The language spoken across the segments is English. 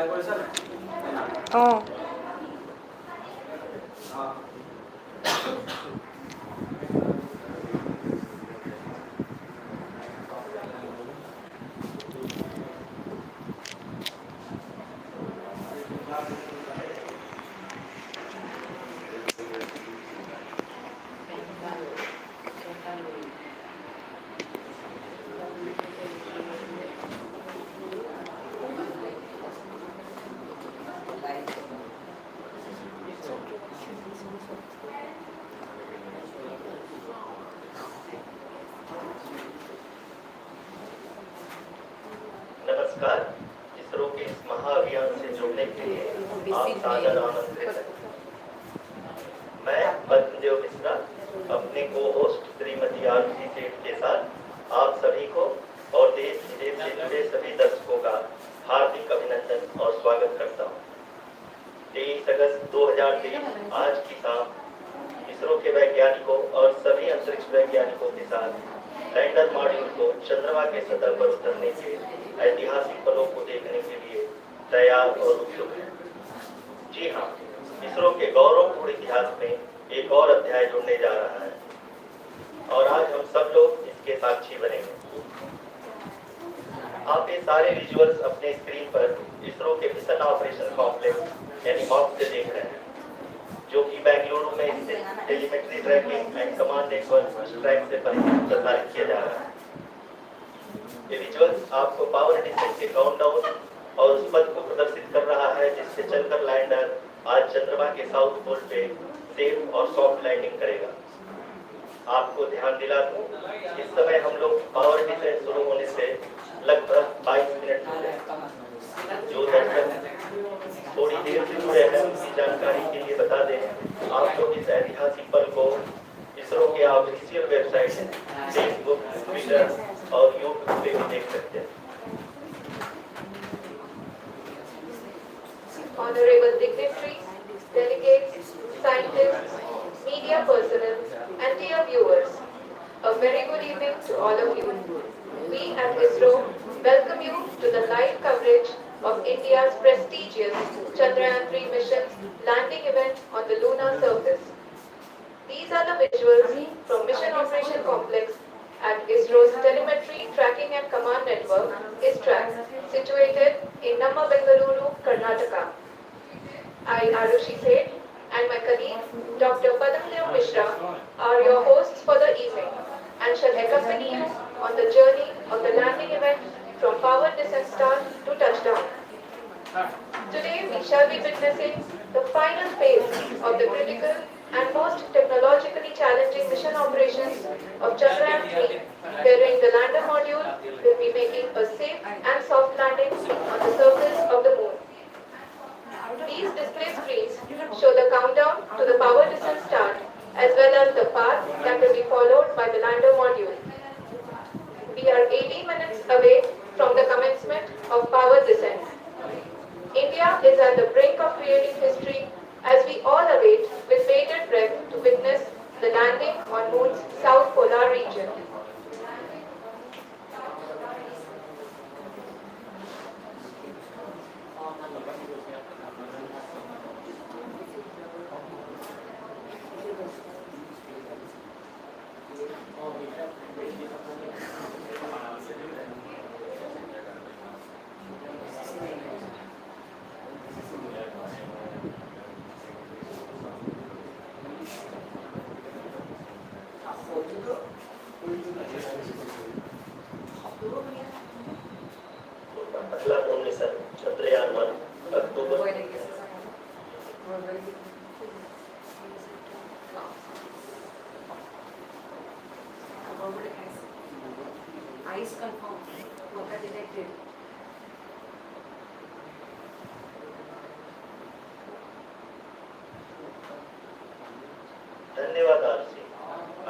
Oh. नमस्कार। इसरो के इस महाअभियान से जुड़ने के लिए आप सादर आमंत्रित हैं। मैं पद्मदेव मिश्रा अपने को होस्ट श्रीमती आरती सेठ के साथ आप सभी को और देश विदेश से जुड़े सभी दर्शकों का हार्दिक अभिनंदन और स्वागत करता हूँ। 23 अगस्त 2023 आज की शाम इसरो के वैज्ञानिकों और सभी अंतरिक्ष वैज्ञानिकों के साथ लैंडर मॉड्यूल को चंद्रमा के सतह पर उतरने के ऐतिहासिक पलों को देखने के लिए तैयार और उत्सुक है। जी हाँ, इसरो के गौरवपूर्ण इतिहास में एक और अध्याय जुड़ने जा रहा है और आज हम सब लोग इसके साक्षी बनेंगे। आप ये सारे विजुअल्स अपने स्क्रीन पर इसरो के मिशन ऑपरेशन कॉम्प्लेक्स यानी मॉक से देख रहे हैं, जो कि बेंगलुरु में स्थित telemetry tracking and command network track से प्रसारित किया जा रहा है। ये विजुअल्स आपको पावर डिसेंट के काउंटडाउन और उस पथ को प्रदर्शित कर रहा है जिससे चलकर लैंडर आज चंद्रमा के साउथ पोल पे सेफ और सॉफ्ट लैंडिंग करेगा। आपको ध्यान दिला दूं, इस समय हम लोग पावर डिसेंट शुरू होने से लगभग 22 मिनट हो गए। जो दर्शक थोड़ी देर से जुड़े हैं उनकी जानकारी के लिए बता दें, आप लोग इस ऐतिहासिक पल को इसरो के ऑफिशियल वेबसाइट फेसबुक, ट्विटर और यूट्यूब पे भी देख सकते हैं। Honorable dignitaries, delegates, scientists, media personnel, and dear viewers, a very good evening to all of you. We at ISRO welcome you to the live coverage of India's prestigious Chandrayaan-3 mission's landing event on the lunar surface. These are the visuals from Mission Operation Complex at ISRO's Telemetry Tracking and Command Network, ISTRAC, situated in Namma, Bengaluru, Karnataka. I, Arushi Seth, and my colleague, Dr. Padamdev Mishra, are your hosts for the evening and shall accompany you on the journey of the landing event from power descent start to touchdown. Today, we shall be witnessing the final phase of the critical and most technologically challenging mission operations of Chandrayaan-3, wherein the lander module will be making a safe and soft landing on the surface of the moon. These display screens show the countdown to the power descent start as well as the path that will be followed by the lander module. We are 80 minutes away from the commencement of power descent. India is at the brink of creating history as we all await with bated breath to witness the landing on Moon's south polar region. पहला moon mission Chandrayaan one अक्टूबर Ice confirmed. Water detected. धन्यवाद RC.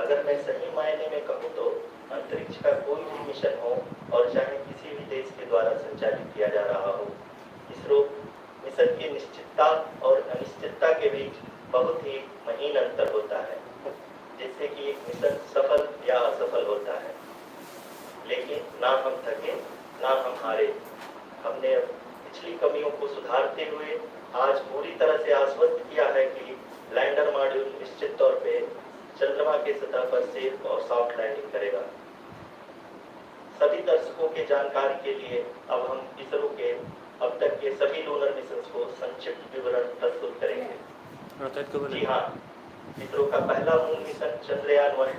अगर मैं सही मायने में कहूँ तो अंतरिक्ष का कोई भी मिशन हो और चाहे किसी भी देश के द्वारा संचालित किया जा रहा हो, इसरो मिशन की निश्चितता और अनिश्चितता के बीच बहुत ही महीन अंतर होता है, जिससे कि एक मिशन सफल या असफल होता है। लेकिन ना हम थके ना हम हारे, हमने पिछली कमियों को सुधार जानते हुए आज पूरी तरह से आश्वस्त किया है कि लैंडर मॉड्यूल निश्चित तौर पे चंद्रमा के सतह पर सेफ और सॉफ्ट लैंडिंग करेगा। सभी दर्शकों के जानकारी के लिए अब हम इसरो के अब तक के सभी लूनर मिशंस को संक्षिप्त विवरण प्रस्तुत करेंगे। जी हाँ, इसरो का पहला मून मिशन चंद्रयान 1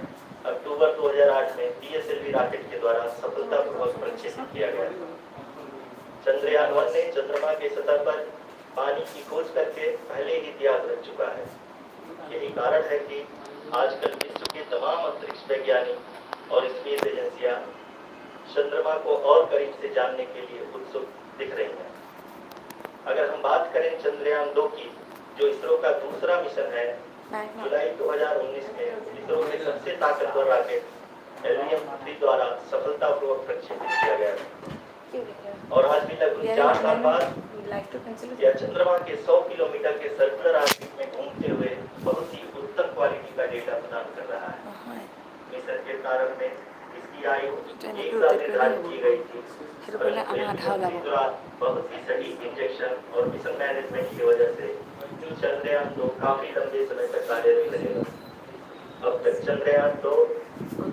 अक्टूबर 2008 में पीएसएलवी रॉकेट के द्वारा सफलतापूर्वक प्रक्षेपित किया गया। चंद्रयान 1 ने चंद्रमा के सतह पर पानी की खोज करके पहले ही इतिहास रच चुका है। यही कारण है कि आजकल विश्व के तमाम अंतरिक्ष वैज्ञानिक और स्पेस एजेंसियां चंद्रमा को और करीब से जानने के लिए उत्सुक दिख रही हैं। अगर हम बात करें चंद्रयान 2 की, जो इसरो का दूसरा मिशन है, जुलाई 2019 में इसरो के सबसे ताकतवर रॉकेट LVM-3 द्वारा सफलतापूर्वक प्रक्षेपित किया गया और आज भी लगभग 4 साल बाद यह चंद्रमा के 100 किलोमीटर के सर्कुलर ऑर्बिट में घूमते हुए बहुत ही उत्तम क्वालिटी का डेटा प्रदान कर रहा है। मिशन के प्रारंभ में इसकी आयु 1 साल निर्धारित की गई थी, बहुत ही सटीक इंजेक्शन और मिशन मैनेजमेंट की वजह से चंद्रयान 2 काफी लंबे समय तक कार्यरत रहेगा। अब तक चंद्रयान 2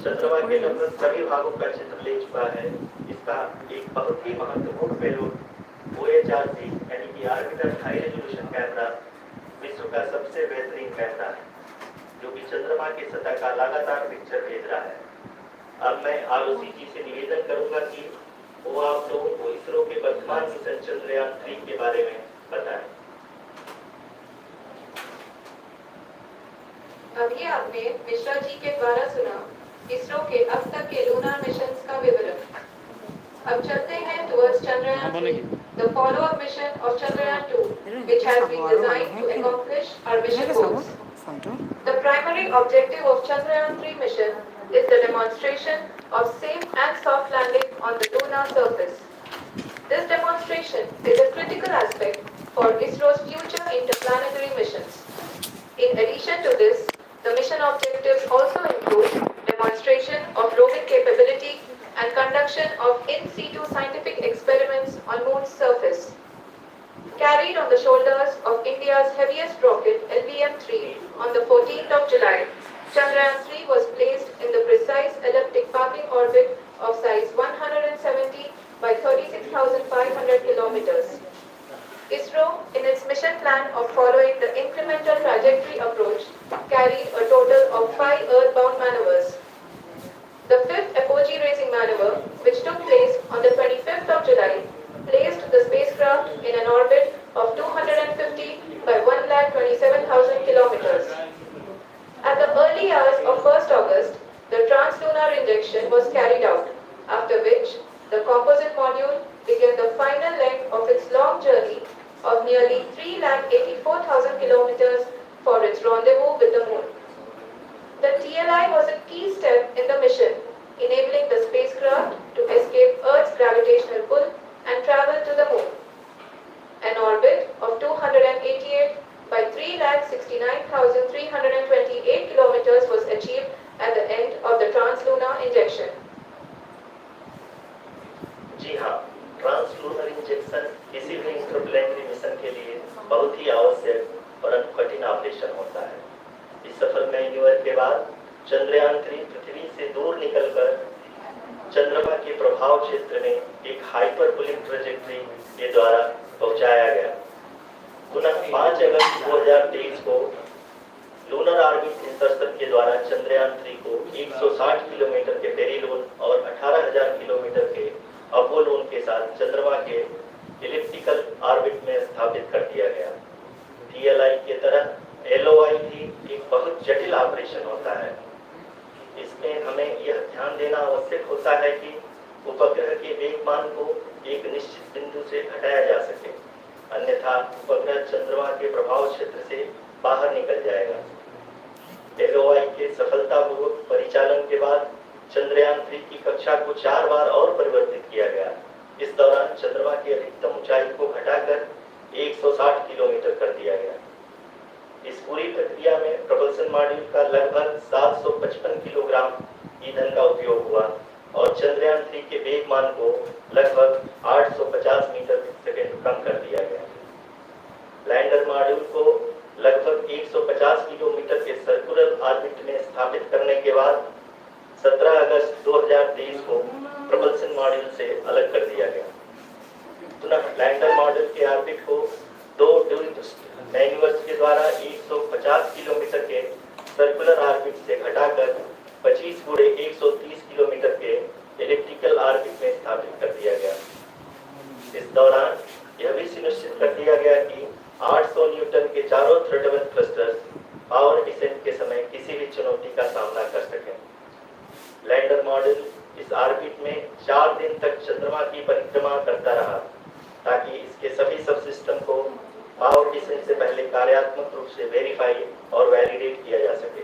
चंद्रमा के लगभग सभी भागों का चित्र ले चुका है। इसका एक बहुत ही महत्वपूर्ण पेलोड OHRC यानी कि ऑर्बिटर हाई रेजोल्यूशन कैमरा विश्व का सबसे बेहतरीन कैमरा है, जो कि चंद्रमा की सतह का लगातार पिक्चर भेज रहा है। अब मैं ROC जी से निवेदन करूंगा कि वो आप लोगों को इसरो के वर्तमान मिशन चंद्रयान 3 के बारे में बताएं। अभी आपने मिश्रा जी के द्वारा सुना इसरो के अब तक के लूनर मिशंस का विवरण। अब चलते हैं towards Chandrayaan 3, the follow-up mission of Chandrayaan 2, which has been designed to accomplish our mission goals. The primary objective of Chandrayaan 3 mission is the demonstration of safe and soft landing on the lunar surface. This demonstration is a critical aspect for ISRO's future interplanetary missions. In addition to this, the mission objectives also include demonstration of roving capability and conduction of in situ scientific experiments on Moon's surface. Carried on the shoulders of India's heaviest rocket LVM-3 on the 14th of July, Chandrayaan 3 was placed in the precise elliptic parking orbit of size 170 by 36,500 kilometers. ISRO, in its mission plan of following the incremental trajectory approach, carried a total of 5 earthbound maneuvers. The fifth apogee raising maneuver, which took place on the 25th of July, placed the spacecraft in an orbit of 250 by 1,27,000 kilometers. At the early hours of 1st August, the translunar injection was carried out, after which the composite module began the final leg of its long journey of nearly 3,84,000 kilometers for its rendezvous with the Moon. The TLI was a key step in the mission, enabling the spacecraft to escape Earth's gravitational pull and travel to the Moon. An orbit of 288 by 3,69,328 kilometers was achieved at the end of the translunar injection. जी हाँ, translunar injection किसी भी interplanetary mission के लिए बहुत ही आवश्यक परंतु कठिन operation होता है। इस सफल मैन्यूवर के बाद चंद्रयान 3 पृथ्वी से दूर निकलकर चंद्रमा के प्रभाव क्षेत्र में एक हाइपरबोलिक ट्रैजेक्टरी के द्वारा पहुंचाया गया। पुनः 5 अगस्त 2023 को लूनर ऑर्बिट इंसर्शन के द्वारा चंद्रयान 3 को 160 किलोमीटर के पेरिलोन और 18,000 किलोमीटर के अपोलोन के साथ चंद्रमा के इलिप्टिकल ऑर्बिट में स्थापित कर दिया गया। TLI के तरह LOI भी एक बहुत जटिल ऑपरेशन होता है। इसमें हमें यह ध्यान देना आवश्यक होता है कि उपग्रह के वेगमान को एक निश्चित बिंदु से घटाया जा सके, अन्यथा उपग्रह चंद्रमा के प्रभाव क्षेत्र से बाहर निकल जाएगा। LOI के सफलतापूर्वक परिचालन के बाद चंद्रयान 3 की कक्षा को 4 बार और परिवर्तित किया गया। इस दौरान चंद्रमा की अधिकतम ऊंचाई को घटाकर 160 किलोमीटर कर दिया गया। इस पूरी प्रक्रिया में प्रपल्सन मॉड्यूल का लगभग 755 किलोग्राम ईंधन का उपयोग हुआ और चंद्रयान 3 के वेगमान को लगभग 850 मीटर प्रति सेकंड कम कर दिया गया। मॉड्यूल को लगभग 150 किलोमीटर के सर्कुलर ऑर्बिट में स्थापित करने के बाद 17 अगस्त 2023 को प्रपल्शन मॉड्यूल से अलग कर दिया गया। पुनः लैंडर मॉड्यूल के ऑर्बिट को 2 ड्यूल मैन्यूअर्स के द्वारा 150 किलोमीटर के सर्कुलर ऑर्बिट से घटाकर 25 गुणे 130 किलोमीटर के इलेक्ट्रिकल ऑर्बिट में स्थापित कर दिया गया। इस दौरान यह भी सुनिश्चित कर दिया गया कि 800 न्यूटन के चारों थ्रोटल थ्रस्टर्स पावर डिसेंट के समय किसी भी चुनौती का सामना कर सकें। लैंडर मॉड्यूल इस ऑर्बिट में 4 दिन तक चंद्रमा की परिक्रमा करता रहा ताकि इसके सभी सब सिस्टम को पावर डिसेंट से पहले कार्यात्मक रूप से वेरीफाई और वैलिडेट किया जा सके।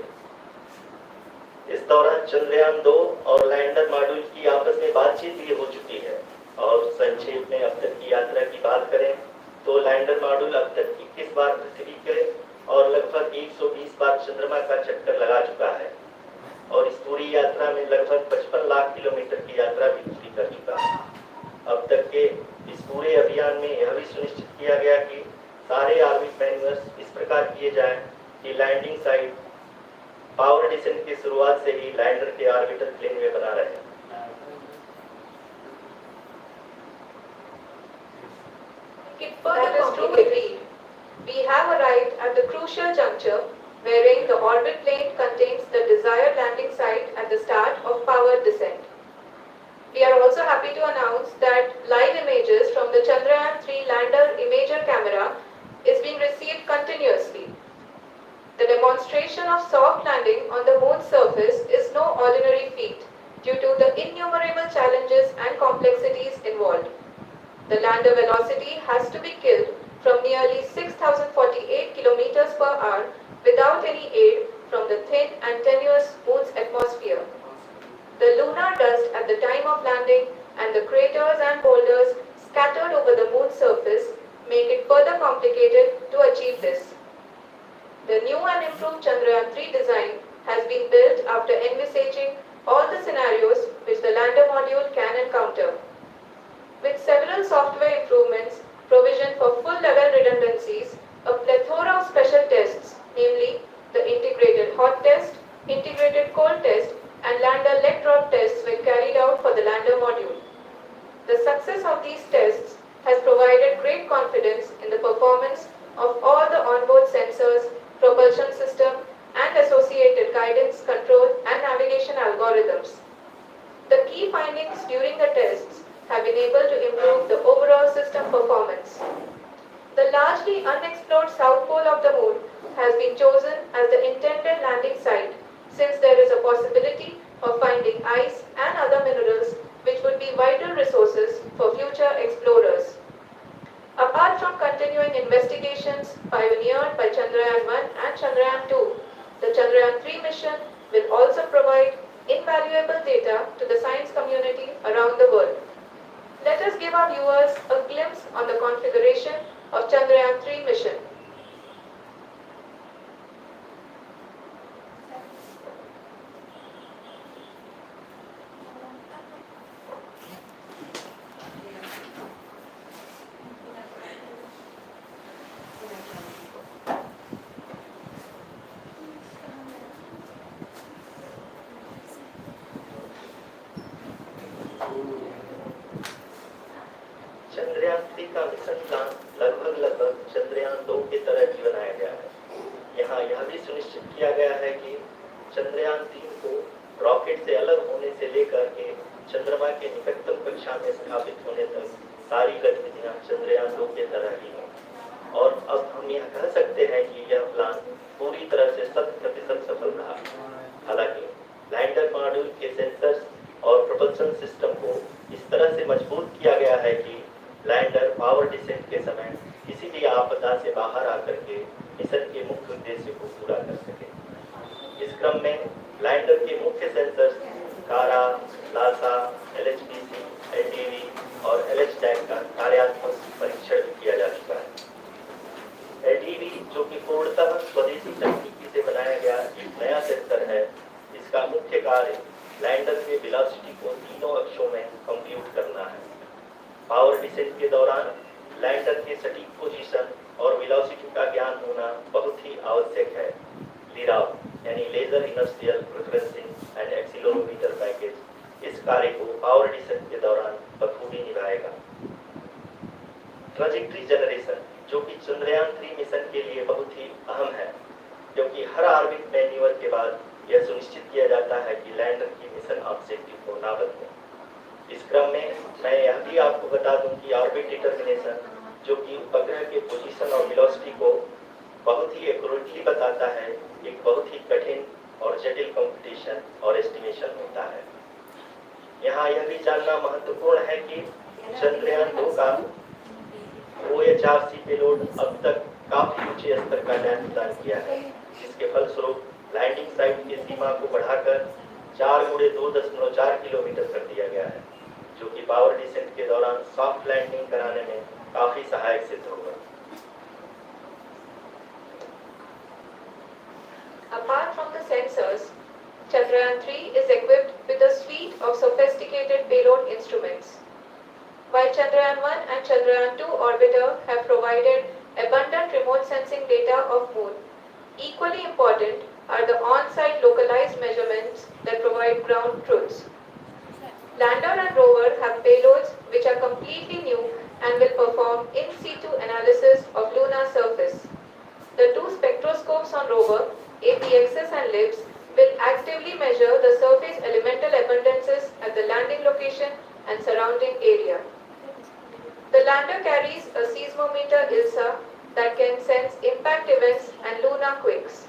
इस दौरान चंद्रयान 2 और लैंडर मॉड्यूल की आपस में बातचीत भी हो चुकी है। और संक्षेप में अब तक की यात्रा की बात करें तो लैंडर मॉड्यूल अब तक 21 बार पृथ्वी के और लगभग 120 बार चंद्रमा का चक्कर लगा चुका है और इस पूरी यात्रा में लगभग 55 लाख किलोमीटर की यात्रा भी पूरी कर चुका है। अब तक के इस पूरे अभियान में यह भी सुनिश्चित किया गया कि सारे ऑर्बिट मैन्यूअर्स इस प्रकार किए जाएं कि लैंडिंग साइट पावर डिसेंट की शुरुआत से ही लैंडर के ऑर्बिटल प्लेन में बना रहे। That is truly agreed. We have arrived at the crucial juncture wherein the orbit plane contains the desired landing site at the start of power descent. We are also happy to announce that live images from the Chandrayaan-3 lander imager camera is being received continuously. The demonstration of soft landing on the moon's surface is no ordinary feat due to the innumerable challenges and complexities involved. The lander velocity has to be killed from nearly 6,048 kilometers per hour without any aid from the thin and tenuous moon's atmosphere. The lunar dust at the time of landing and the craters and boulders scattered over the moon's surface make it further complicated to achieve this. The new and improved Chandrayaan-3 design has been built after envisaging all the scenarios which the lander module can encounter. With several software improvements, provision for full-level redundancies, a plethora of special tests, namely the integrated hot test, integrated cold test, and lander leg drop tests were carried out for the lander module. The success of these tests has provided great confidence in the performance of all the onboard sensors, propulsion system, and associated guidance, control, and navigation algorithms. The key findings during the tests have been able to improve the overall system performance. The largely unexplored south pole of the moon has been chosen as the intended landing site since there is a possibility of finding ice and other minerals which would be vital resources for future explorers. Apart from continuing investigations pioneered by Chandrayaan-1 and Chandrayaan-2, the Chandrayaan-3 mission will also provide invaluable data to the science community around the world. Let us give our viewers a glimpse on the configuration of Chandrayaan-3 mission. Chandrayaan-3 का mission plan लगभग चंद्रयान-2 की तरह ही बनाया गया है। यहाँ यह भी सुनिश्चित किया गया है कि चंद्रयान-3 को रॉकेट से अलग होने से लेकर के चंद्रमा के निकटतम कक्षा में स्थापित होने तक सारी गतिविधियां चंद्रयान-2 की तरह ही हों। और अब हम यह कह सकते हैं कि यह प्लान पूरी तरह से 100% सफल रहा। हालांकि लैंडर मॉड्यूल के सेंसर्स और प्रोपल्शन सिस्टम को इस तरह से मजबूत किया गया है कि लैंडर पावर डिसेंट के समय किसी भी आपदा से बाहर आकर के मिशन के मुख्य उद्देश्य को पूरा कर सके। इस क्रम में लैंडर के मुख्य सेंसर्स कारा, लासा, LHPC, LTV और LHTAG का कार्यात्मक परीक्षण किया जा चुका है। LTV जो कि पूर्णतः स्वदेशी तकनीकी से बनाया गया एक नया सेंसर है, इसका मुख्य कार्य लैंडर के वेलोसिटी को तीनों अक्षों में कंप्यूट करना है। पावर डिसेंट के दौरान लैंडर के सटीक पोजीशन और वेलोसिटी का ज्ञान दौरान होना बहुत ही आवश्यक है। लिराव यानी laser inertial referencing and accelerometer package इस कार्य को पावर डिसेंट के दौरान बखूबी निभाएगा। ट्रैजेक्टरी जनरेशन जो कि चंद्रयान 3 मिशन के लिए बहुत ही अहम है, क्योंकि हर ऑर्बिट मैन्यूअर के बाद यह सुनिश्चित किया जाता है कि लैंडर की मिशन ऑब्जेक्टिव को ना बदले। इस क्रम में मैं यह भी आपको बता दूं कि ऑर्बिट डिटर्मिनेशन जो कि उपग्रह के पोजीशन और वेलोसिटी को बहुत ही एक्यूरेटली बताता है, एक बहुत ही कठिन और जटिल कंप्यूटेशन और एस्टिमेशन होता है। यहाँ यह भी जानना महत्वपूर्ण है कि चंद्रयान 2 का OHRC पेलोड अब तक काफी ऊंचे स्तर का ज्ञान किया है, जिसके फलस्वरूप लैंडिंग साइट की सीमा को बढ़ाकर 4 × 2.4 किलोमीटर कर दिया गया है, जो कि पावर डिसेंट के दौरान सॉफ्ट लैंडिंग कराने में काफी सहायक सिद्ध होगा। Apart from the sensors, Chandrayaan 3 is equipped with a suite of sophisticated payload instruments. While Chandrayaan 1 and Chandrayaan 2 orbiter have provided abundant remote sensing data of Moon, equally important are the on-site localized measurements that provide ground truths. Lander and rover have payloads which are completely new and will perform in situ analysis of lunar surface. The two spectroscopes on rover, APXS and LIBS, will actively measure the surface elemental abundances at the landing location and surrounding area. The lander carries a seismometer ILSA that can sense impact events and lunar quakes.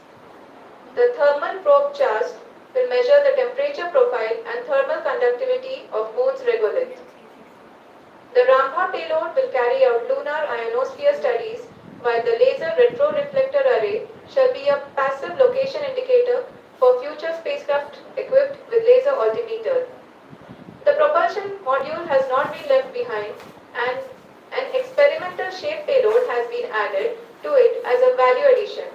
The thermal probe CHAST will measure the temperature profile and thermal conductivity of Moon's regolith. The Rambha payload will carry out lunar ionosphere studies, while the laser retroreflector array shall be a passive location indicator for future spacecraft equipped with laser altimeter. The propulsion module has not been left behind, and an experimental shape payload has been added to it as a value addition.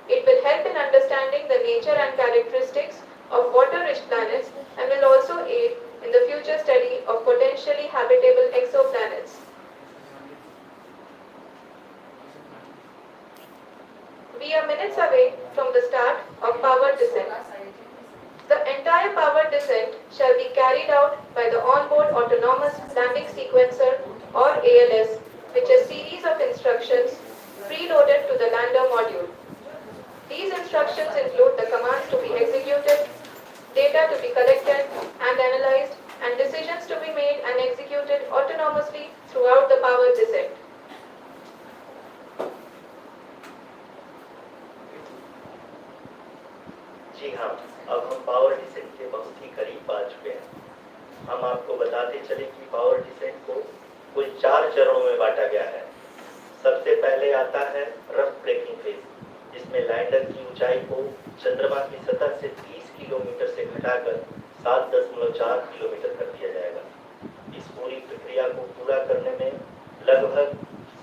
It will help in understanding the nature and characteristics of water-rich planets and will also aid in the future study of potentially habitable exoplanets. We are minutes away from the start of powered descent. The entire powered descent shall be carried out by the onboard autonomous landing sequencer or ALS, which is a series of instructions preloaded to the lander module. These instructions include the commands to be executed, data to be collected and analyzed, and decisions to be made and executed autonomously throughout the powered descent. जी हाँ, अब हम power descent के बहुत ही करीब आ चुके हैं। हम आपको बताते चले कि पावर डिसेंट को कुल 4 चरणों में बांटा गया है। सबसे पहले आता है रफ ब्रेकिंग फेज, जिसमें लैंडर की ऊंचाई को चंद्रमा की सतह से 30 किलोमीटर से घटाकर 7.4 किलोमीटर कर दिया जाएगा। इस पूरी प्रक्रिया को पूरा करने में लगभग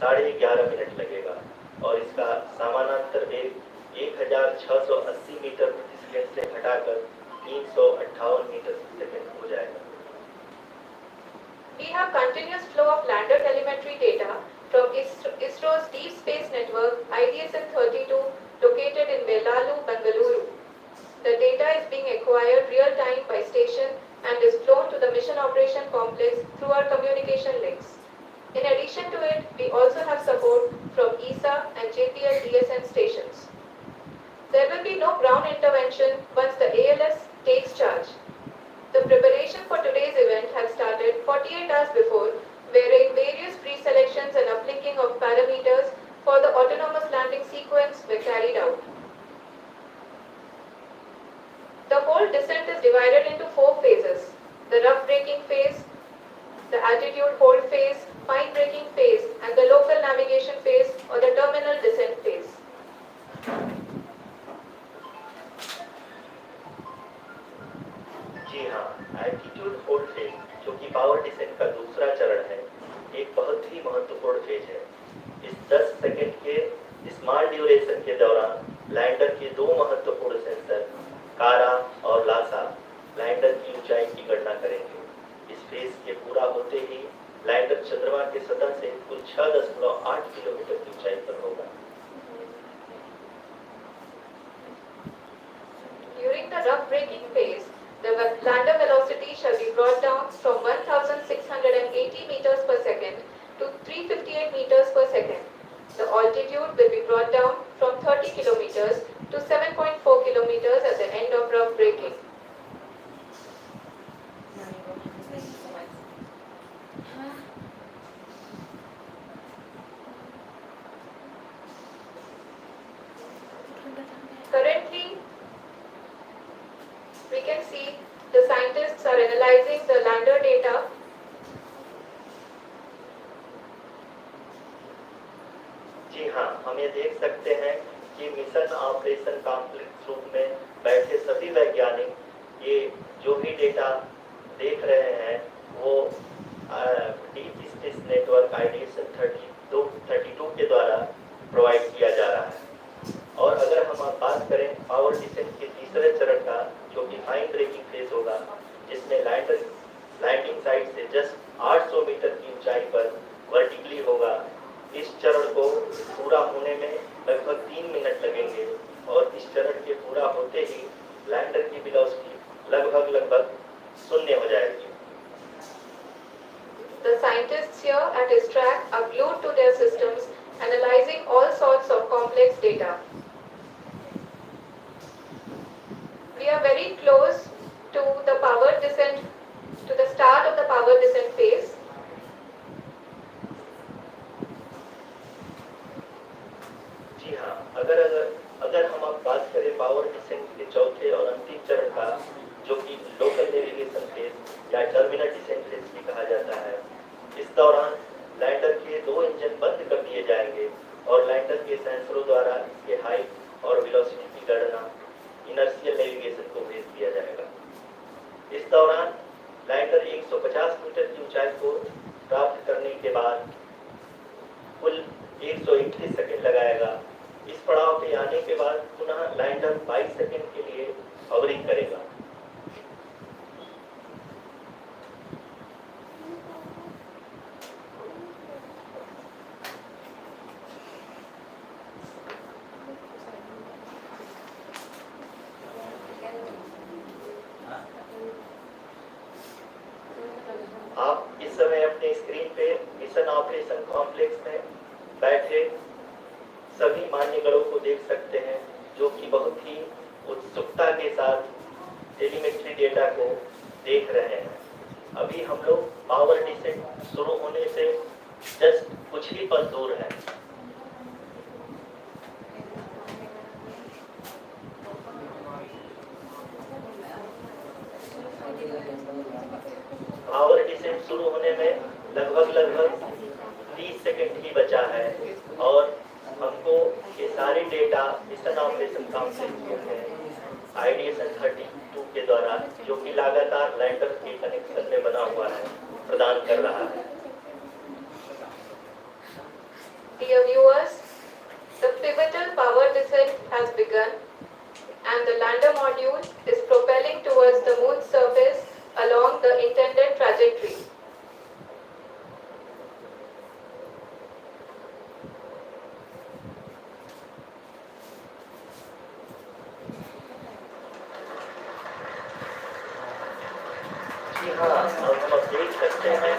11.5 मिनट लगेगा और इसका समानांतर वेग 1680 मीटर प्रति सेकंड से घटाकर 358 मीटर प्रति सेकंड हो जाएगा। We have continuous flow of lander telemetry data from ISRO's Deep Space Network IDSN-32 located in Velalu, Bengaluru. The data is being acquired real-time by station and is flown to the Mission Operation Complex through our communication links. In addition to it, we also have support from ESA and JPL DSN stations. There will be no ground intervention once the ALS takes charge. The preparation for today's event had started 48 hours before, wherein various pre-selections and uplinking of parameters for the autonomous landing sequence were carried out. The whole descent is divided into 4 phases: the rough braking phase, the altitude hold phase, fine braking phase, and the local navigation phase or the terminal descent phase. जी हाँ, altitude hold phase, जो कि power descent का दूसरा चरण है, एक बहुत ही महत्वपूर्ण फेज है। इस 10 सेकंड के स्मॉल ड्यूरेशन के दौरान लैंडर के 2 महत्वपूर्ण सेंसर कारा और लासा लैंडर की ऊंचाई की गणना करेंगे। इस फेज के पूरा होते ही लैंडर चंद्रमा की सतह से कुल 6.8 किलोमीटर की ऊंचाई पर होगा। analyzing the lander data. जी हाँ, हम ये देख सकते हैं कि मिशन ऑपरेशन कॉम्प्लेक्स रूम में बैठे सभी वैज्ञानिक ये जो भी डेटा देख रहे हैं वो डीप स्पेस नेटवर्क आइडिएशन 32 के द्वारा प्रोवाइड किया जा रहा है। और अगर हम आप बात करें पावर डिसेंट के तीसरे चरण का, जो कि फाइन ब्रेकिंग फेज होगा, जिसमें लैंडिंग साइट से जस्ट 800 मीटर की ऊंचाई पर वर्टिकली होगा। इस चरण को पूरा होने में लगभग 3 मिनट लगेंगे और इस चरण के पूरा होते ही लैंडर की वेलोसिटी लगभग शून्य हो जाएगी। The scientists here at his track are glued to their systems, analyzing all sorts of complex data. We are very close to the power descent, to the start of the power descent phase. जी हाँ, अगर हम अब बात करें power descent के चौथे और अंतिम चरण का, जो कि लोकल नेविगेशन फेज या टर्मिनल डिसेंट फेज भी कहा जाता है, इस दौरान लैंडर के 2 इंजन बंद कर दिए जाएंगे और लैंडर के सेंसरों द्वारा इसके हाइट और वेलोसिटी की गणना इनर्शियल नेविगेशन को भेज दिया जाएगा। इस दौरान लैंडर 150 मीटर की ऊंचाई को प्राप्त करने के बाद कुल 131 सेकंड लगाएगा। इस पड़ाव पे आने के बाद पुनः लैंडर 22 सेकंड के लिए हॉवरिंग करेगा। आप इस समय अपने स्क्रीन पे मिशन ऑपरेशन कॉम्प्लेक्स में बैठे सभी मान्यगणों को देख सकते हैं, जो कि बहुत ही उत्सुकता के साथ टेलीमेट्री डेटा को देख रहे हैं। अभी हम लोग पावर डिसेंट शुरू होने से जस्ट कुछ ही पल दूर हैं। पावर डिसेंट शुरू होने में लगभग 30 सेकंड ही बचा है और हमको ये सारे डेटा मिशन ऑपरेशन कॉम्प्लेक्स में आइडिएशन 32 के द्वारा, जो कि लगातार लैंडर के कनेक्शन में बना हुआ है, प्रदान कर रहा है। Dear viewers, the pivotal power descent has begun and the lander module is propelling towards the moon's surface along the intended trajectory. जी हाँ, और हम अब देख सकते हैं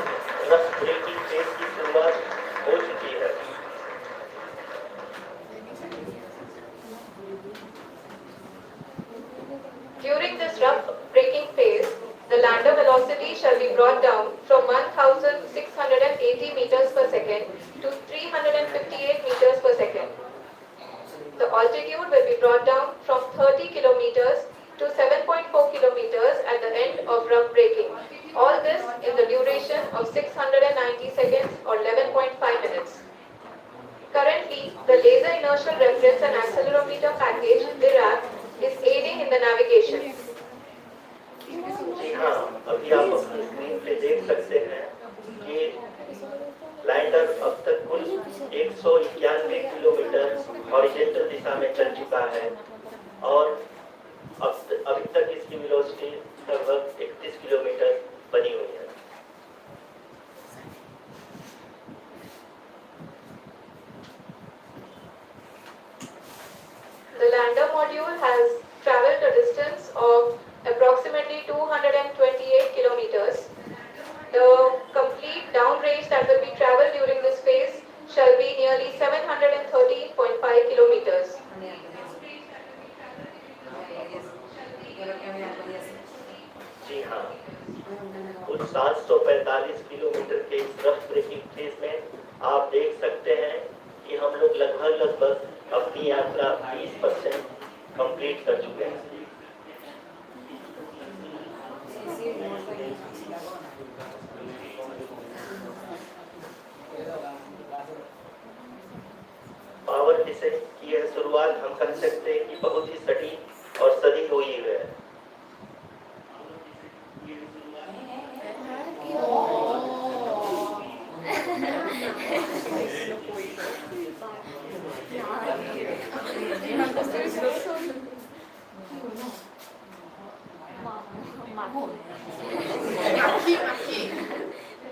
रफ ब्रेकिंग फेज की शुरुआत हो चुकी है। During this rough braking phase, the lander velocity shall be brought down from 1,680 meters per second to 358 meters per second. The altitude will be brought down from 30 kilometers to 7.4 kilometers at the end of rough braking. All this in the duration of 690 seconds or 11.5 minutes. Currently, the Laser Inertial Reference and Accelerometer package, LIRAP, is aiding in the navigation. जी हाँ, अभी आप अपनी screen पे देख सकते हैं कि lander अब तक कुल 191 किलोमीटर हॉरिजॉन्टल दिशा में चल चुका है और अभी तक इसकी वेलोसिटी लगभग 31 किलोमीटर बनी हुई है। The lander module has traveled a distance of approximately 228 kilometers. The complete downrange that will be traveled during this phase shall be nearly 713.5 kilometers. जी हाँ, कुल 745 किलोमीटर के इस रफ ब्रेकिंग फेज में आप देख सकते हैं कि हम लोग लगभग अपनी यात्रा 20% कंप्लीट कर चुके हैं। मिशन की यह शुरुआत हम कह सकते हैं कि बहुत ही सटीक और सदी हुई है।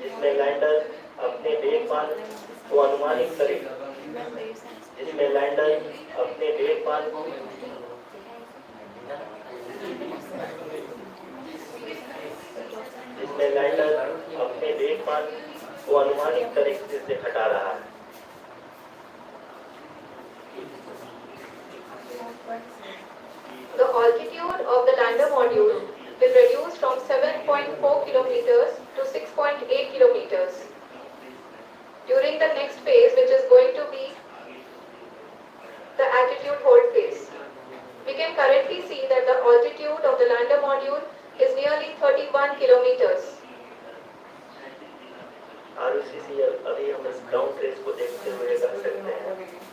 जिसमें लैंडर अपने देखभाल को अनुमानित करेगा, जिसमें लैंडर अपने देखभाल जिसमें लैंडर अपने देखभाल को अनुमानित तरीके से हटा रहा है। The altitude of the lander module will reduce from 7.4 kilometers to 6.8 kilometers. During the next phase, which is going to be the attitude hold phase, we can currently see that the altitude of the lander module is nearly 31 kilometers. ROCCL अभी हम इस ground phase को देखते हुए कह सकते हैं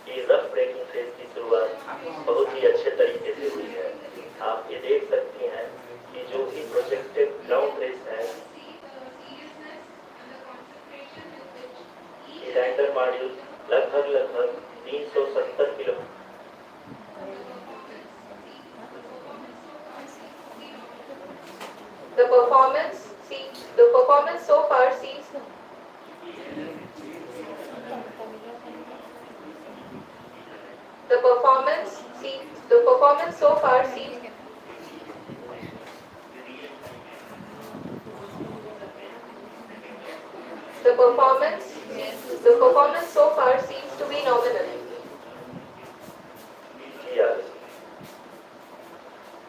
कि रफ ब्रेकिंग फेज की शुरुआत बहुत ही अच्छे तरीके से हुई है। आप ये देख सकते हैं कि जो भी प्रोजेक्टेड ग्राउंड फेज है, ये लैंडर मॉड्यूल लगभग 370 kilo The performance so far seems The performance so far seems to be nominal.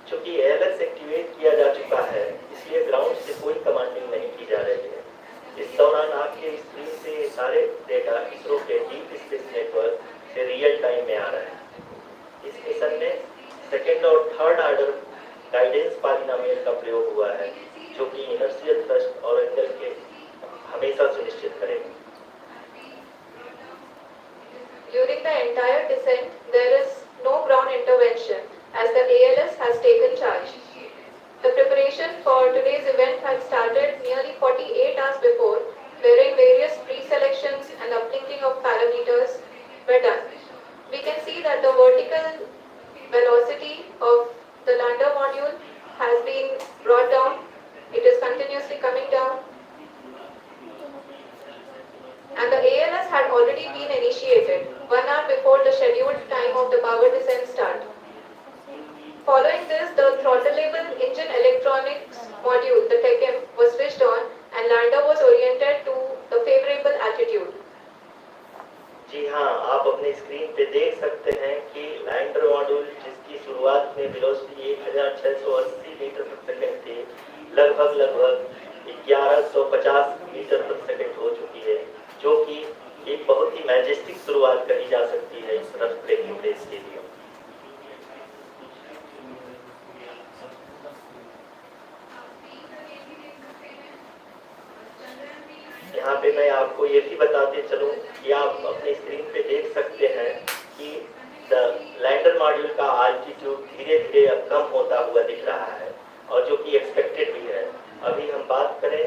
चूंकि एयरलेस एक्टिवेट किया जा चुका है, इसलिए ग्राउंड से कोई कमांडिंग नहीं की जा रही है। इस दौरान आपके स्क्रीन से सारे डेटा इसरो के डीप स्पेस नेटवर्क से रियल टाइम में आ रहा है। इस मिशन में सेकेंड और थर्ड ऑर्डर गाइडेंस पॉलिनोमियल का प्रयोग हुआ है, जो कि इनर्शियल थ्रस्ट और एंगल के हमेशा सुनिश्चित करेगा। During the entire descent, there is no ground intervention as the ALS has taken charge. The preparation for today's event had started nearly 48 hours before, wherein various pre-selections and uplinking of parameters were done. We can see that the vertical velocity of the lander module has been brought down. It is continuously coming down. And the ALS had already been initiated 1 hour before the scheduled time of the power descent start. Following this, the throttleable engine electronics module, the TECM, was switched on and lander was oriented to the favorable attitude. जी हाँ, आप अपने screen पे देख सकते हैं कि lander module जिसकी शुरुआत में वेलोसिटी 1680 मीटर प्रति सेकंड थी, लगभग 1150 मीटर प्रति सेकंड हो चुकी है, जो कि एक बहुत ही मैजेस्टिक शुरुआत कही जा सकती है इस रफ ब्रेकिंग फेज के लिए। यहाँ पे मैं आपको ये भी बताते चलूं कि आप अपने स्क्रीन पे देख सकते हैं कि लैंडर मॉड्यूल का आल्टीट्यूड धीरे-धीरे अब कम होता हुआ दिख रहा है, और जो कि एक्सपेक्टेड भी है। अभी हम बात करें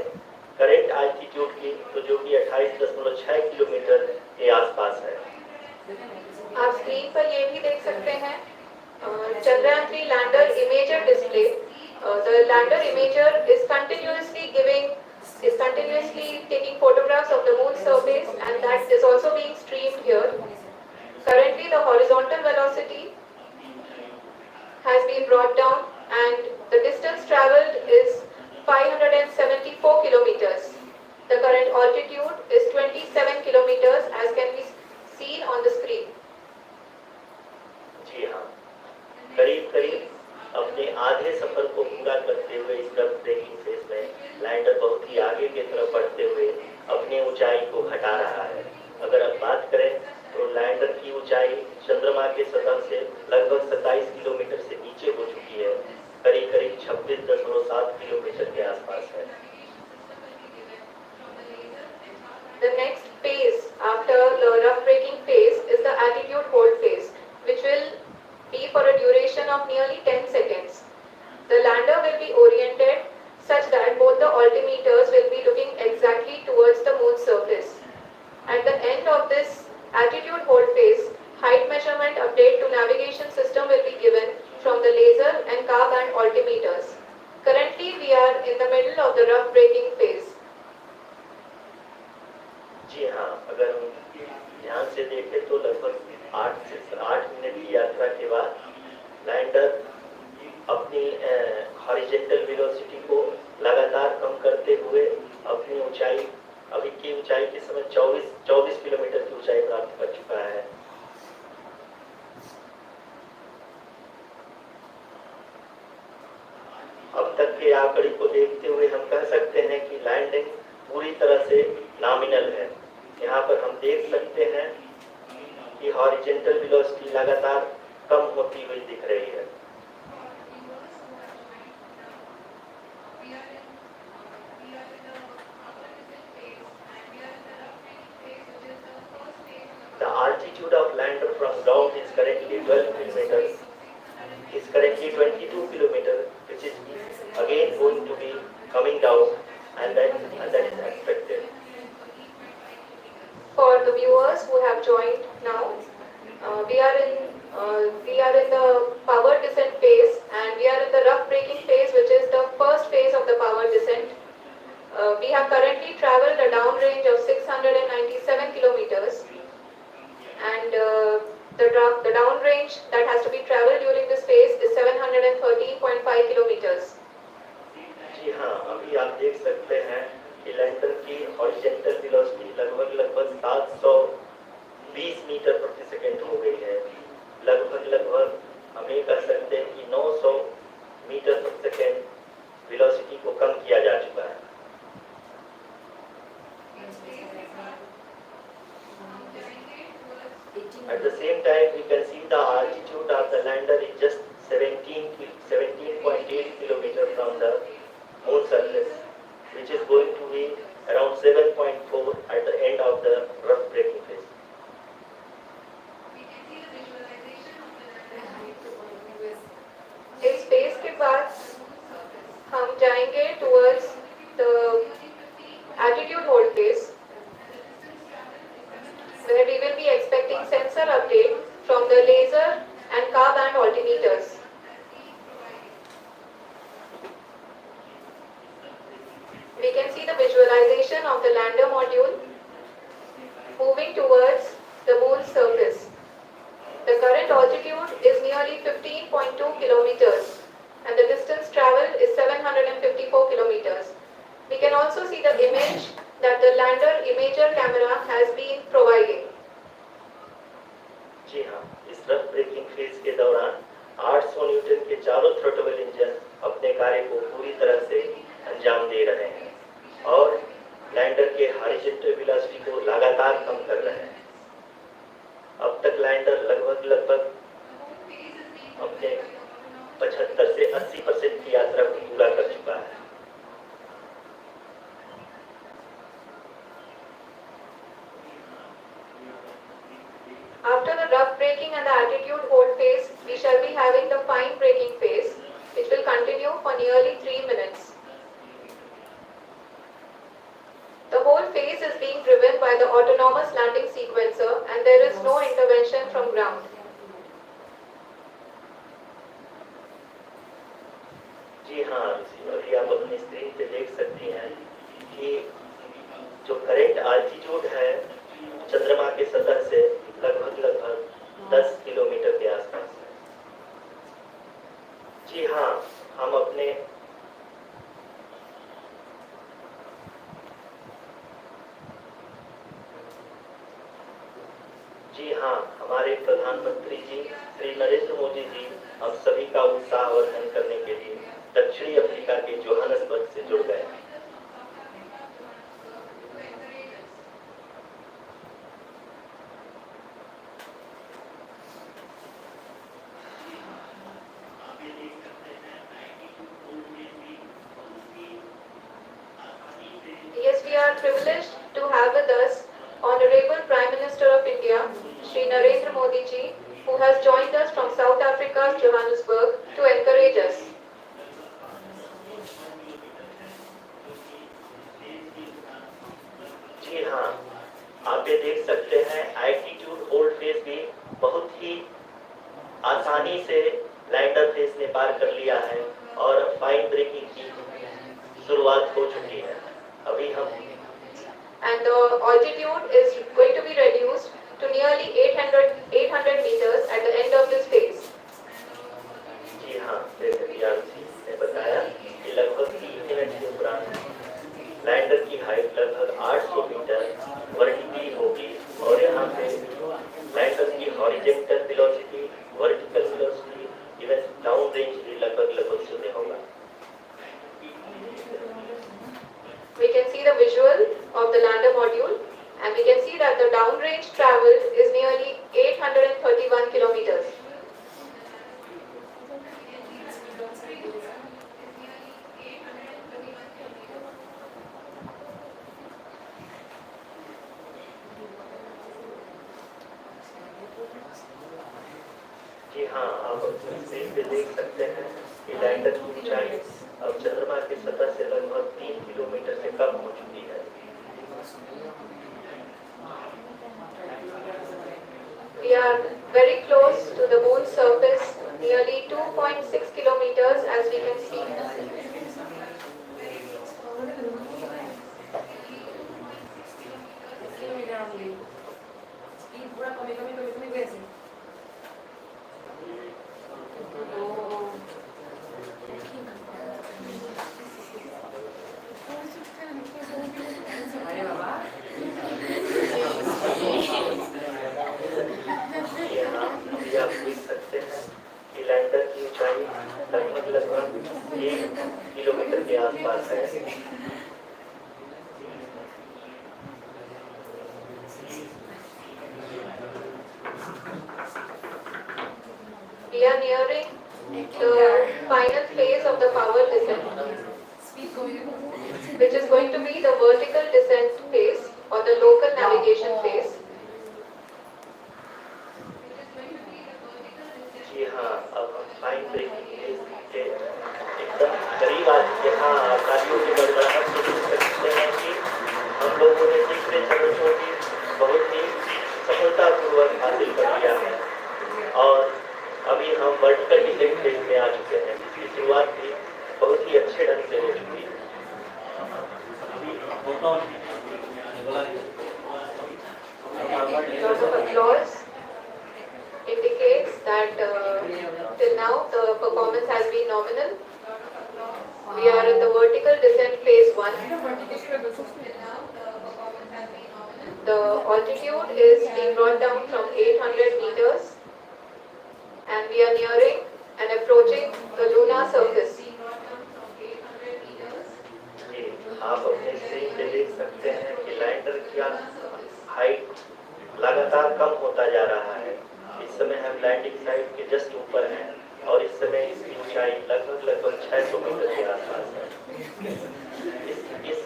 करेंट आल्टीट्यूड की, तो जो कि 28.6 किलोमीटर के आसपास है। आप स्क्रीन पर ये भी देख सकते हैं Chandrayaan 3 lander imager display. The lander imager is continuously taking photographs of the moon's surface, and that is also being streamed here. Currently, the horizontal velocity has been brought down, and the distance traveled is 574 kilometers. The current altitude is 27 kilometers, as can be seen on the screen. जी हाँ, करीब अपने आधे सफर को पूरा करते हुए इस rough breaking phase में लैंडर बहुत ही आगे की तरफ बढ़ते हुए अपनी ऊंचाई को घटा रहा है। अगर आप बात करें तो लैंडर की ऊंचाई चंद्रमा के सतह से लगभग 27 किलोमीटर से नीचे हो चुकी है, करीब 26.7 किलोमीटर के आसपास है। The next phase after the rough braking phase is the attitude hold phase. के आंकड़े को देखते हुए हम कह सकते हैं कि लैंडिंग पूरी तरह से नॉमिनल है। यहाँ पर हम देख सकते हैं कि हॉरिजॉन्टल वेलोसिटी लगातार कम होती हुई दिख रही है। The altitude of lander from ground is currently 12 kilometers. Is currently 22 kilometers, which is again going to be coming down, and that is expected. For the viewers who have joined now, we are in the power descent phase, and we are in the rough braking phase, which is the first phase of the power descent. We have currently traveled a downrange of 697 kilometers, and the downrange that has to be traveled during this phase is 713.5 kilometers. जी हाँ, अभी आप देख सकते हैं कि lander की horizontal velocity लगभग 720 metre प्रति सेकंड हो गई है। लगभग हम ये कह सकते हैं कि 900 मीटर प्रति सेकंड वेलोसिटी को कम किया जा चुका है। At the same time, we can see the altitude of the lander is just 17.8 kilometers from the moon surface, which is going to be around 7.4 at the end of the rough braking phase. इस phase के बाद हम जाएंगे towards the altitude hold phase, where we will be expecting sensor update from the laser and Ka-band altimeters. We can see the visualization of the lander module moving towards the moon's surface. The current altitude is nearly 15.2 kilometers, and the distance traveled is 754 kilometers. We can also see the image that the lander imager camera has been providing. जी हाँ, इस rough breaking phase के दौरान 800 Newton के चारों throttle engine अपने कार्य को पूरी तरह से अंजाम दे रहे हैं और लैंडर के हॉरिजॉन्टल वेलोसिटी को लगातार कम कर रहे हैं। अब तक लैंडर लगभग अपने 75 से 80% की यात्रा को पूरा कर चुका है। After the rough braking and the altitude hold phase, we shall be having the fine braking phase, which will continue for nearly 3 minutes. The whole phase is being driven by the autonomous landing sequencer, and there is no intervention from ground. जी हाँ, अभी आप अपनी screen पे देख सकती हैं कि जो करेंट आल्टीट्यूड है चंद्रमा के सतह से लगभग 10 किलोमीटर के आसपास है। जी हाँ, हम अपने हमारे प्रधानमंत्री जी श्री नरेंद्र मोदी जी हम सभी का उत्साहवर्धन करने के लिए दक्षिणी अफ्रीका के जोहान्सबर्ग से जुड़ गए हैं। Yes, we are privileged to have with us Honorable Prime Minister of India, Shri Narendra Modi ji, who has joined us from South Africa's Johannesburg to encourage us. जी हाँ, आप ये देख सकते हैं एल्टीट्यूड होल्ड फेज भी बहुत ही आसानी से लैंडर फेज ने पार कर लिया है और फाइन ब्रेकिंग की शुरुआत हो चुकी है। अभी हम And the altitude is going to be reduced to nearly 800 meters at the end of this phase. जी हाँ, जैसे कि आरसी ने बताया कि लगभग 3 मिनट के उपरांत लैंडर की हाइट लगभग 800 मीटर वर्टिकली होगी और यहाँ पे लैंडर की horizontal velocity, vertical velocity, even down range भी लगभग 0 होगा। जी हाँ, आप अपनी स्क्रीन पे देख सकते हैं कि लैंडर की ऊंचाई अब चंद्रमा की सतह से लगभग 3 किलोमीटर से कम हो चुकी है। We are very close to the moon's surface, nearly 2.6 kilometers as we can see. यहाँ अभी आप देख सकते हैं कि लैंडर की ऊंचाई लगभग 1 किलोमीटर के आसपास है। We are nearing the final phase of the power descent, which is going to be the vertical descent phase or the local navigation phase. जी हाँ, अब हम फाइन ब्रेकिंग के एकदम करीब आ चुके हैं। हाँ, गाड़ियों की गड़गड़ाहट से सुन सकते हैं कि हम लोगों ने तीसरे चरण को भी बहुत ही सफलतापूर्वक हासिल कर लिया है और अभी हम वर्टिकल डिसेंट फेज में आ चुके हैं, जिसकी शुरुआत भी बहुत ही अच्छे ढंग से हो चुकी है। Lots of applause indicates that till now the performance has been nominal. We are in the vertical descent phase 1. The altitude is being brought down from 800 meters and we are nearing and approaching the lunar surface. जी, आप अपने screen पे देख सकते हैं कि lander की height लगातार कम होता जा रहा है। इस समय हम लैंडिंग साइट के जस्ट ऊपर हैं और इस समय इसकी ऊंचाई लगभग 600 मीटर के आसपास है। इस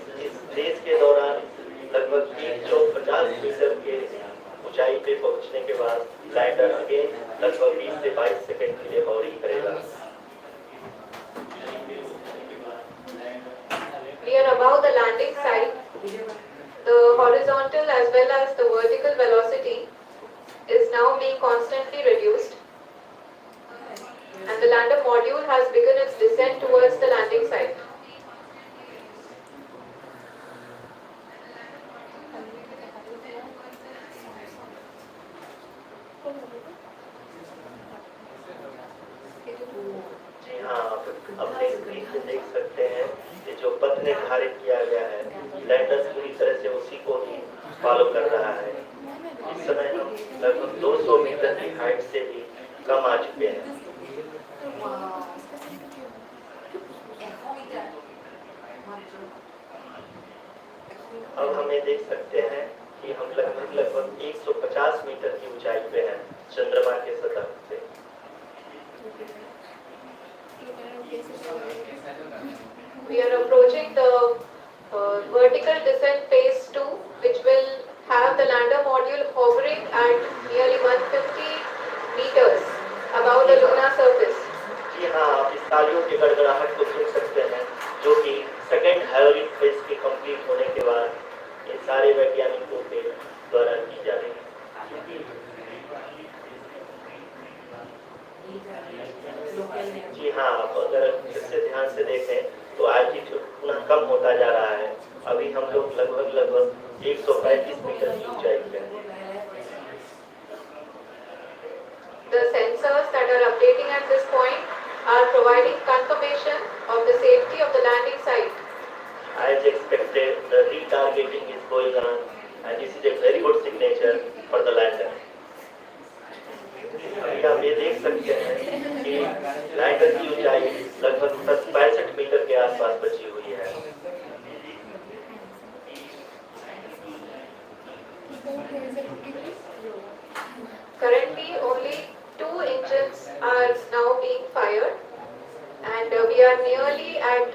रेस के दौरान लगभग 350 मीटर के ऊंचाई पे पहुंचने के बाद लैंडर अगेन लगभग 20 से 22 सेकंड के लिए हॉवरिंग करेगा। We are above the landing site. The horizontal as well as the vertical velocity is now being constantly reduced and the lander module has begun its descent towards the landing site. जी हाँ, आप अपने screen पे देख सकते हैं कि जो पथ निर्धारित किया गया है, लैंडर पूरी तरह से उसी को ही फॉलो कर रहा है। इस समय हम लगभग 200 मीटर की हाइट से भी कम आ चुके हैं। अब हमें देख सकते हैं कि हम लगभग 150 मीटर की ऊंचाई पे हैं चंद्रमा के सतह से। We are approaching the vertical descent phase 2, which will have the lander module hovering at nearly 150 meters above the lunar surface. जी हाँ, आप इस तालियों की गड़गड़ाहट को सुन सकते हैं, जो कि सेकेंड हैवरिंग फेज के कंप्लीट होने के बाद इन सारे वैज्ञानिकों के द्वारा की जा रही है। जी हाँ, आप अगर फिर से ध्यान से देखें तो एल्टीट्यूड पुनः कम होता जा रहा है। अभी हम लोग लगभग 135 मीटर की ऊंचाई पे हैं। The sensors that are updating at this point are providing confirmation of the safety of the landing site. As expected, the retargeting is going on and this is a very good signature for the lander. अभी आप ये देख सकते हैं कि lander की ऊंचाई लगभग 65 मीटर के आसपास बची हुई है। Currently, only 2 engines are now being fired, and we are nearly at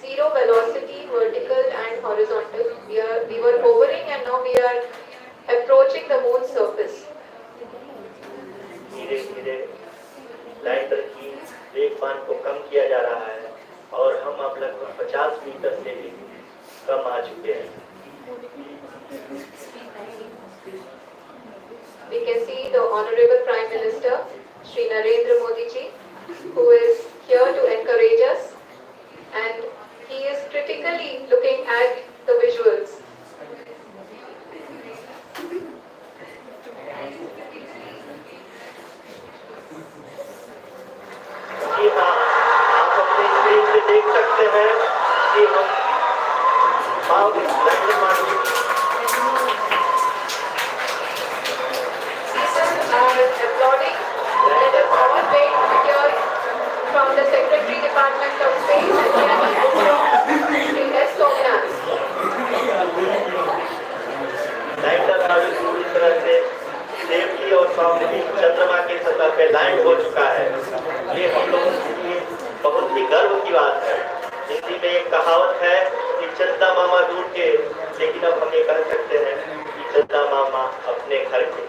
zero velocity, vertical and horizontal. We were hovering, and now we are approaching the moon's surface. धीरे धीरे लैंडर की वेगमान को कम किया जा रहा है और हम अब लगभग 50 मीटर से भी कम आ चुके हैं। We can see the Honorable Prime Minister, Shri Narendra Modi ji, who is here to encourage us, and he is critically looking at the visuals. जी हाँ, आप अपने स्क्रीन से देख सकते हैं कि हम lander marking Are applauding. Let us all wait to hear from the Secretary Department of Space and Shri S. Somnath. Lander आज पूरी तरह से सेफली और सॉफ्टली चंद्रमा की सतह पे लैंड हो चुका है। ये हम लोगों के लिए बहुत ही गर्व की बात है। हिंदी में एक कहावत है कि चंदा मामा दूर के, लेकिन अब हम ये कह सकते हैं कि चंदा मामा अपने घर के।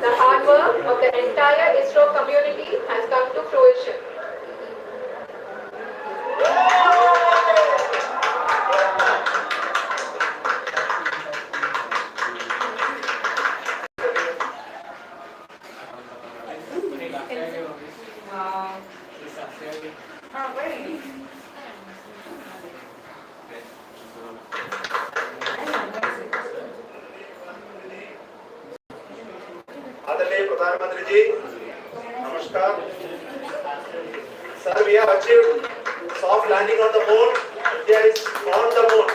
The hard work of the entire ISRO community has come to fruition. आदरणीय प्रधानमंत्री जी, नमस्कार। Sir, we have achieved soft landing on the moon. India is on the moon.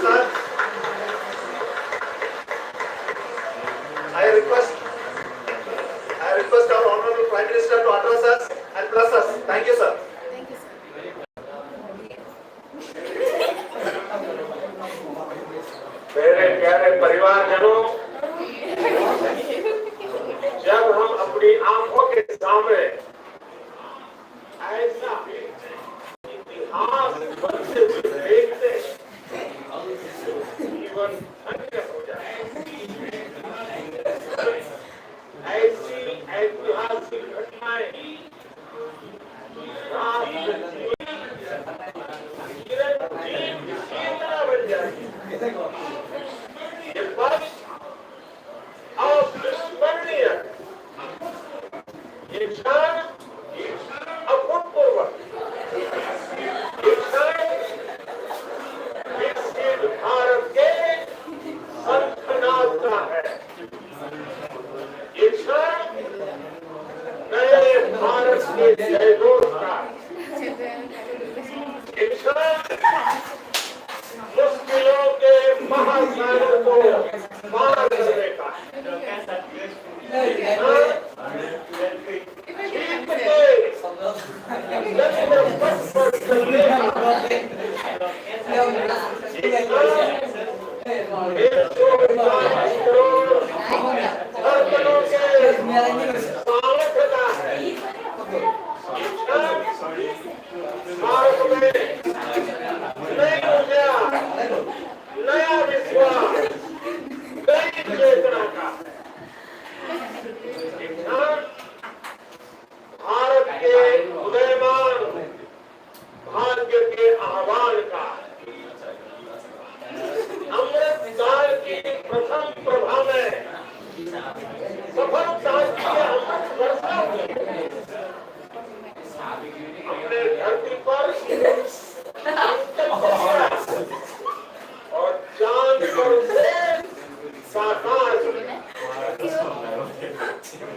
Sir, I request our Honorable Prime Minister to address us and bless us. Thank you, sir. मेरे प्यारे परिवारजनों, जब हम अपनी आंखों के सामने ऐसा इतिहास बनते हुए देखते हैं, जीवन धन्य हो जाए। ऐसी ऐतिहासिक घटनाएं राष्ट्र चेतना बन जाएगी। ये पक्ष अविस्मरणीय, ये क्षण अभूतपूर्व, ये क्षण विकसित भारत के संतनाद का है। ये क्षण नए भारत के जयघोष का, ये क्षण मुश्किलों के महासागर को पार करने का, जीत के लक्ष्य पथ पर चलने का, 140 करोड़ धड़कनों के सामर्थ्य का है। भारत में नई ऊर्जा, नया विश्वास, नई चेतना का भारत के उदयमान भाग्य के आह्वान का, अमृत काल की प्रथम प्रभा में सफलता की अमृत वर्षा अपने धरती पर और चांद पर से साकार।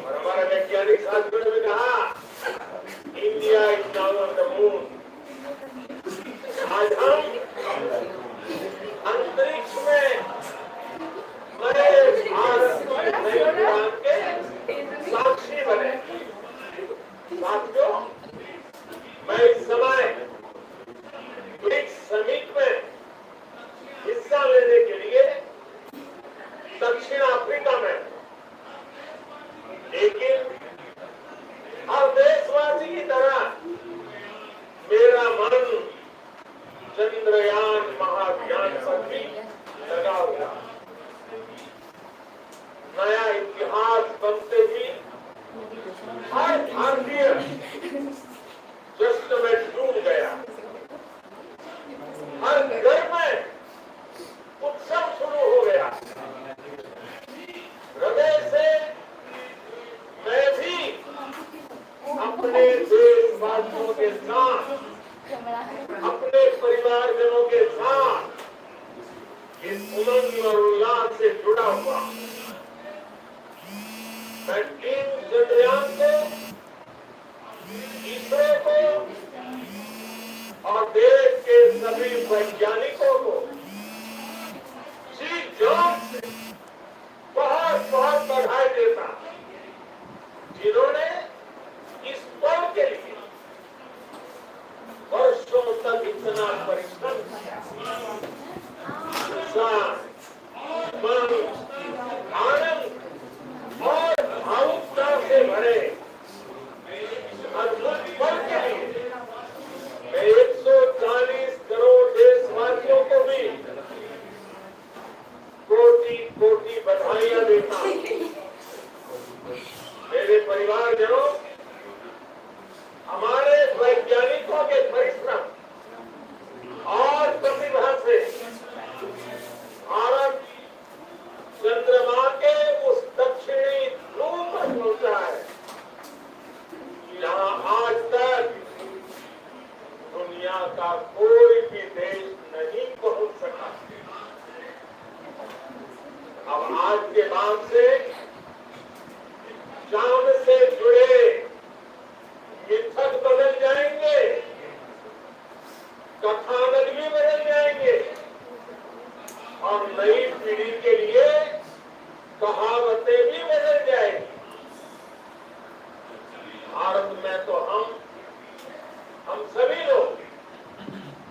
और हमारे वैज्ञानिक साथियों ने भी कहा, India is now on the moon. आज हम अंतरिक्ष में नए भारत के नए उड़ान के साक्षी बने। साथियों, मैं इस समय ब्रिक्स समिट में हिस्सा लेने के लिए दक्षिण अफ्रीका में, लेकिन हर देशवासी की तरह मेरा मन चंद्रयान महाभियान पर भी लगा हुआ। सभी वैज्ञानिकों को जी जान से बहुत बहुत बधाई देता जिन्होंने इस पल के लिए वर्षों तक इतना परिश्रम किया। मन, आनंद और भावुकता से भरे अद्भुत पल के लिए मैं 140 करोड़ देशवासियों को भी कोटि कोटि बधाइयां देता हूं। मेरे परिवारजनों, हमारे वैज्ञानिकों के परिश्रम और प्रतिभा से भारत चंद्रमा के उस दक्षिणी ध्रुव पर पहुंचा है जहां आज तक दुनिया का कोई भी देश नहीं पहुंच सका। अब आज के बाद से चांद से जुड़े मिथक बदल जाएंगे, कथानक भी बदल जाएंगे और नई पीढ़ी के लिए कहावतें भी बदल जाएंगी। भारत में तो हम सभी लोग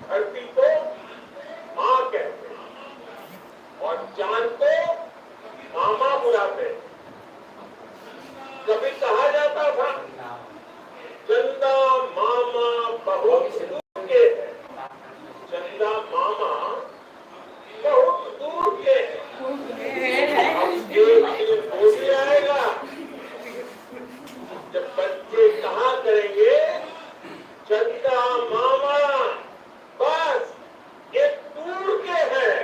धरती को मां कहते हैं और चांद को मामा बुलाते हैं। कभी कहा जाता था चंदा मामा बहुत दूर के है, चंदा मामा बहुत दूर के है। अब एक दिन वो भी आएगा जब बच्चे कहा करेंगे चंदा मामा बस एक दूर के हैं।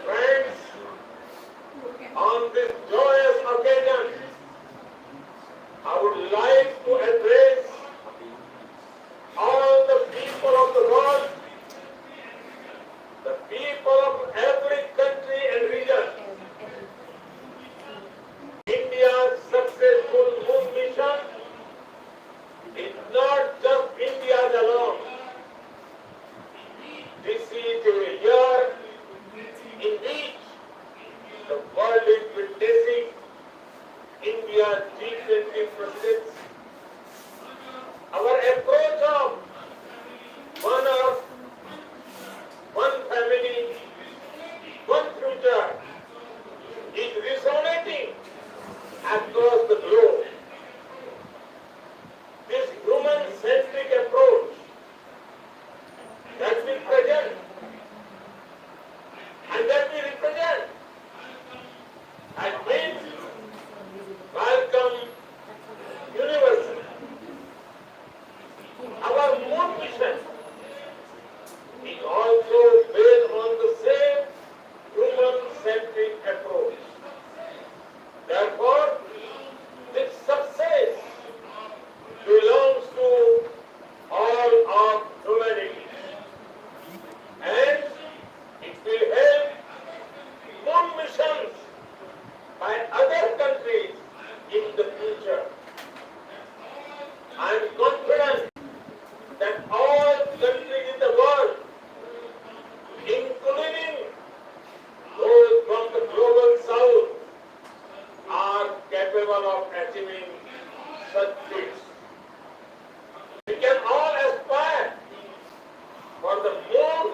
Friends, on this joyous occasion, I would like to address all the people of the world, the people of every country and region. India's successful moon mission is not just India's alone. This is a year in which the world is witnessing India's G20 process. Our approach of one earth, one family, one future is resonating across the globe. This human-centric approach that we present and that we represent has been welcome universally. Our moon mission is also based on the same human-centric approach. Therefore, this success belongs to all of humanity, and it will help moon missions by other countries in the future. I am confident that all countries in the world, including those from the global south, are capable of achieving such feats. We can all aspire for the moon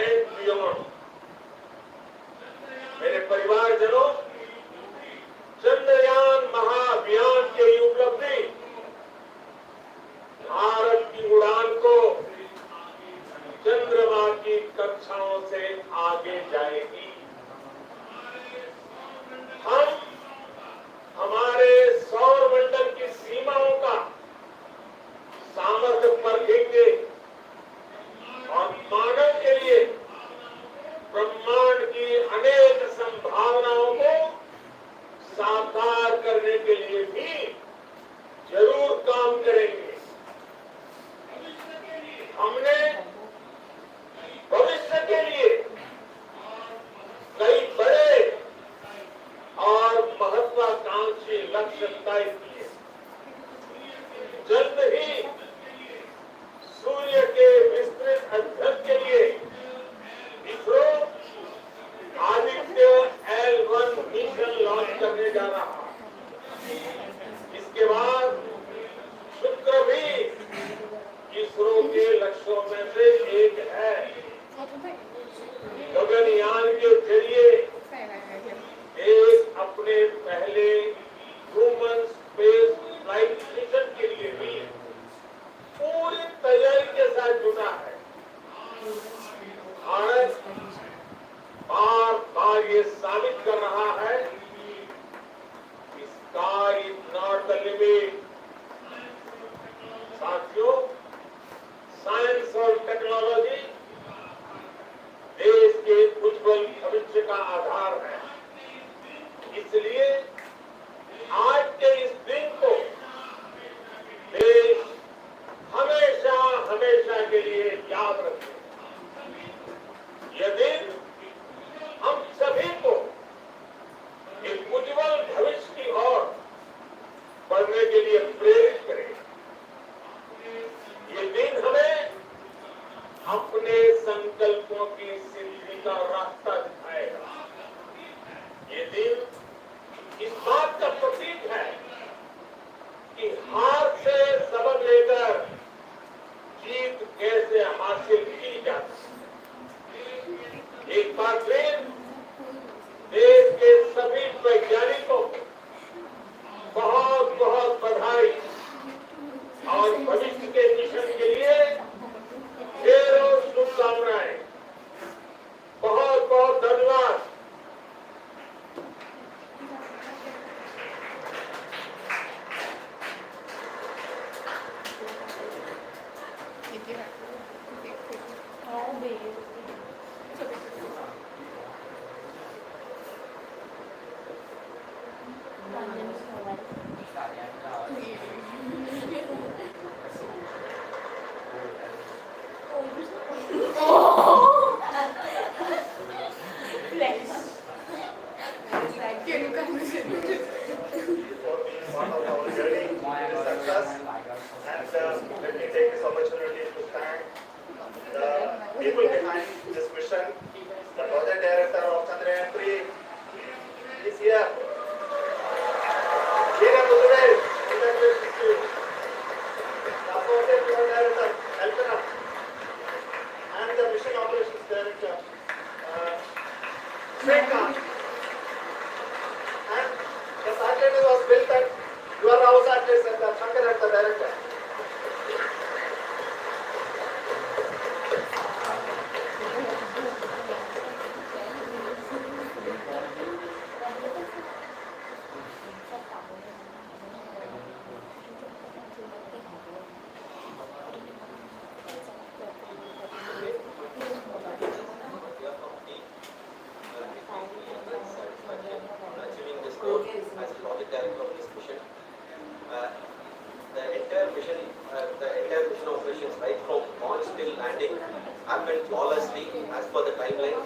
and beyond. मेरे परिवारजनों, चंद्रयान महाअभियान की उपलब्धि भारत की उड़ान को चंद्रमा की कक्षाओं से आगे जाएगी। हम हमारे सौर मंडल की सीमाओं का सामर्थ्य परखेंगे और मानव के लिए ब्रह्मांड की अनेक संभावनाओं को साकार करने के लिए भी जरूर काम करेंगे। हमने भविष्य के लिए कई बड़े और महत्वाकांक्षी लक्ष्य तय किए। जल्द ही सूर्य के मिशन लॉन्च करने जा रहा है। इसके बाद शुक्र भी इसरो के लक्ष्यों में से एक है। गगनयान के जरिए देश अपने पहले ह्यूमन स्पेस फ्लाइट मिशन के लिए भी पूरी तैयारी के साथ जुटा है। भारत बार बार ये साबित कर रहा है कि sky is not the limit. साथियों, साइंस और टेक्नोलॉजी देश के उज्जवल भविष्य का आधार है। इसलिए आज के इस दिन को देश हमेशा हमेशा के लिए याद रखे। यह दिन हम सभी को एक उज्जवल भविष्य की ओर बढ़ने के लिए प्रेरित करे। ये दिन हमें अपने संकल्पों की सिद्धि का रास्ता दिखाएगा। ये दिन इस बात का प्रतीक है कि हार से सबक लेकर जीत कैसे हासिल की जाती है। एक बार फिर देश के सभी वैज्ञानिकों को बहुत बहुत बधाई और भविष्य के मिशन के लिए ढेरों शुभकामनाएं। बहुत बहुत धन्यवाद। Part of our journey to success. And let me take this opportunity to thank the people behind this mission. The project director of Chandrayaan 3 is here. Veena Mudurai, congratulations to you. The associate director, Elkana, and the mission operations director, Shrikant. And the satellite was built at your house address and the Shankar at the director. Achieving this goal as a project director of this mission. The entire mission operations, right from launch till landing, happened flawlessly as per the timeline,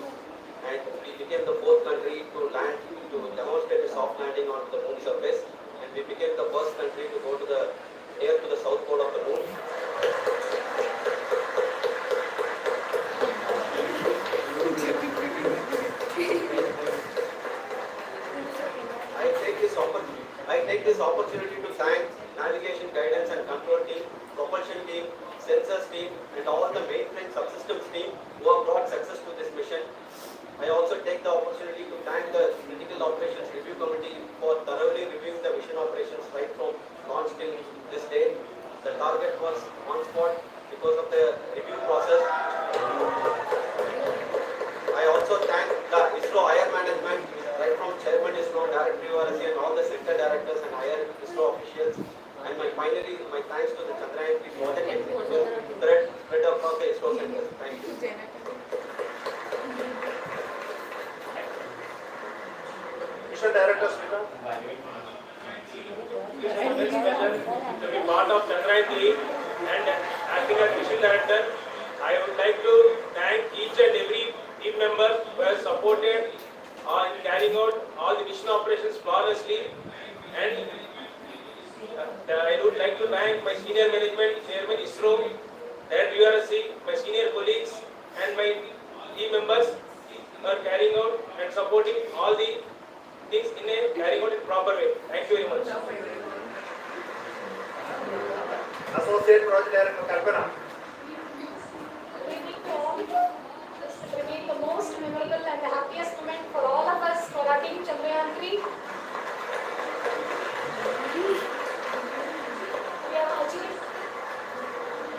and we became the fourth country to land to demonstrate a soft landing onto the moon surface, and we became the first country to go to the near to the south pole of the moon. I take this opportunity to thank navigation, guidance and control team, propulsion team, sensors team and all the mainframe subsystems team who have brought success to this mission. I also take the opportunity to thank the Critical Operations Review Committee for thoroughly reviewing the mission operations right from launch till this day. The target was on spot because of the review process. I also thank the ISRO higher management, right from Chairman ISRO, Director URSC and all the sector directors and higher ISRO officials. And finally, my thanks to the Chandrayaan 3 project executive spread across the ISRO centers. Thank you. Mission Director Srikant. It is very special to be part of Chandrayaan 3 and acting as mission director. I would like to thank each and every team member who has supported in carrying out all the mission operations flawlessly. And I would like to thank my senior management, Chairman ISRO, Director URSC, my senior colleagues and my team members for carrying out and supporting all the things in a carrying out in proper way. Thank you very much. Associate Project Director Kalpana. Good evening to all. This will remain the most memorable and the happiest moment for all of us for our team Chandrayaan 3.